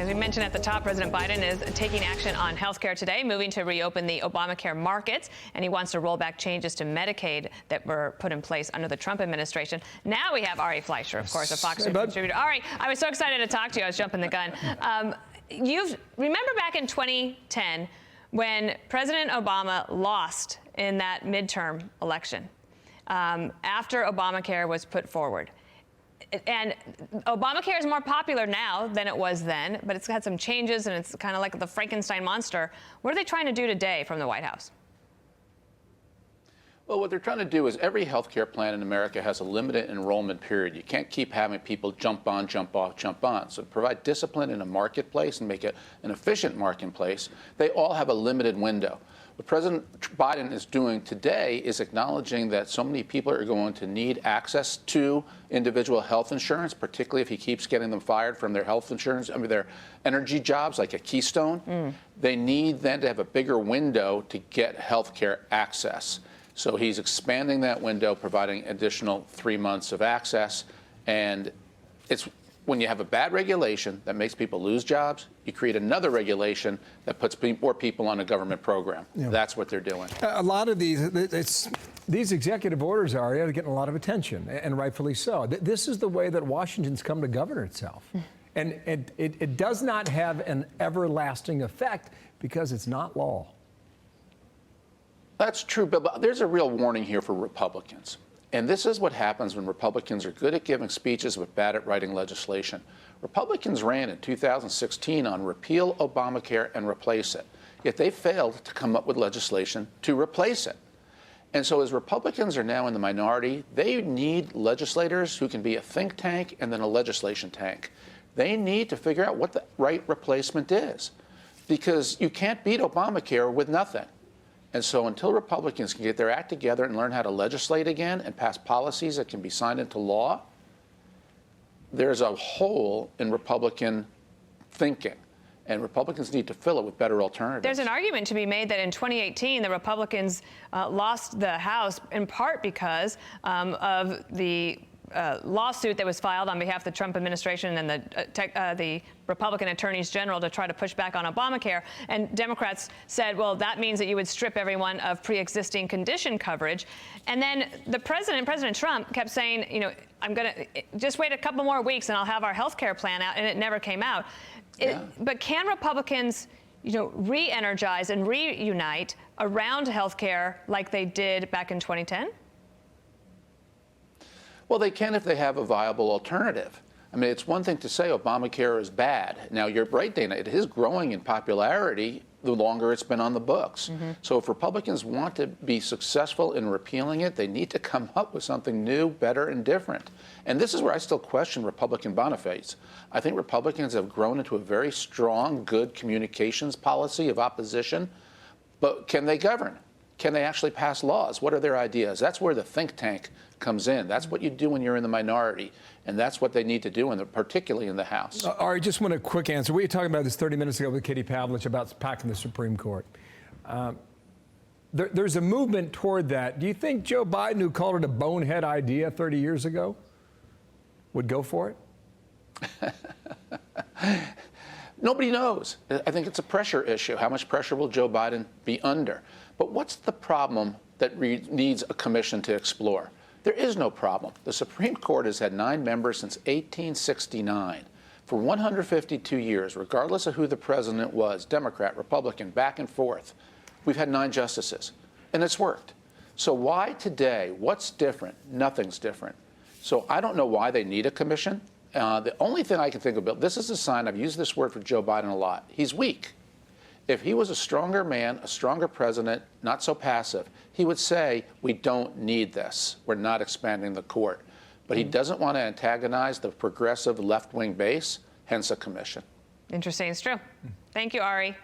As we mentioned at the top, President Biden is taking action on health care today, moving to reopen the Obamacare markets, and he wants to roll back changes to Medicaid that were put in place under the Trump administration. Now we have Ari Fleischer, of course, a Fox News contributor. Ari, I was so excited to talk to you. I was jumping the gun. Remember back in 2010 when President Obama lost in that midterm election after Obamacare was put forward. And Obamacare is more popular now than it was then, but it's had some changes, and it's kind of like the Frankenstein monster. What are they trying to do today from the White House? Well, what they're trying to do is every health care plan in America has a limited enrollment period. You can't keep having people jump on, jump off, jump on. So to provide discipline in a marketplace and make it an efficient marketplace, they all have a limited window. What President Biden is doing today is acknowledging that so many people are going to need access to individual health insurance, particularly if he keeps getting them fired from their health insurance, their energy jobs, like a Keystone. They need then to have a bigger window to get health care access. So he's expanding that window, providing additional 3 months of access. And it's when you have a bad regulation that makes people lose jobs, you create another regulation that puts more people on a government program. Yeah. That's what they're doing. A lot of these executive orders are getting a lot of attention, and rightfully so. This is the way that Washington's come to govern itself. And it does not have an everlasting effect because it's not law. That's true, but there's a real warning here for Republicans. And this is what happens when Republicans are good at giving speeches but bad at writing legislation. Republicans ran in 2016 on repeal Obamacare and replace it, yet they failed to come up with legislation to replace it. And so as Republicans are now in the minority, they need legislators who can be a think tank and then a legislation tank. They need to figure out what the right replacement is, because you can't beat Obamacare with nothing. And so until Republicans can get their act together and learn how to legislate again and pass policies that can be signed into law, there's a hole in Republican thinking. And Republicans need to fill it with better alternatives. There's an argument to be made that in 2018, the Republicans lost the House in part because of the lawsuit that was filed on behalf of the Trump administration and the Republican attorneys general to try to push back on Obamacare. And Democrats said, well, that means that you would strip everyone of pre-existing condition coverage. And then President Trump kept saying, I'm going to just wait a couple more weeks and I'll have our health care plan out. And it never came out. But can Republicans, re-energize and reunite around health care like they did back in 2010? Well, they can if they have a viable alternative. It's one thing to say Obamacare is bad. Now, you're right, Dana. It is growing in popularity the longer it's been on the books. So if Republicans want to be successful in repealing it, they need to come up with something new, better, and different. And this is where I still question Republican bona fides. I think Republicans have grown into a very strong, good communications policy of opposition. But can they govern? Can they actually pass laws? What are their ideas? That's where the think tank comes in. That's what you do when you're in the minority. And that's what they need to do, particularly in the House. Ari, just want a quick answer. We were talking about this 30 minutes ago with Katie Pavlich about packing the Supreme Court. There's a movement toward that. Do you think Joe Biden, who called it a bonehead idea 30 years ago, would go for it? Nobody knows. I think it's a pressure issue. How much pressure will Joe Biden be under? But what's the problem that needs a commission to explore? There is no problem. The Supreme Court has had 9 members since 1869. For 152 years, regardless of who the president was, Democrat, Republican, back and forth, we've had 9 justices. And it's worked. So why today? What's different? Nothing's different. So I don't know why they need a commission. The only thing I can think about, this is a sign, I've used this word for Joe Biden a lot, he's weak. If he was a stronger man, a stronger president, not so passive, he would say, we don't need this. We're not expanding the court. But he doesn't want to antagonize the progressive left-wing base, hence a commission. Interesting. It's true. Thank you, Ari.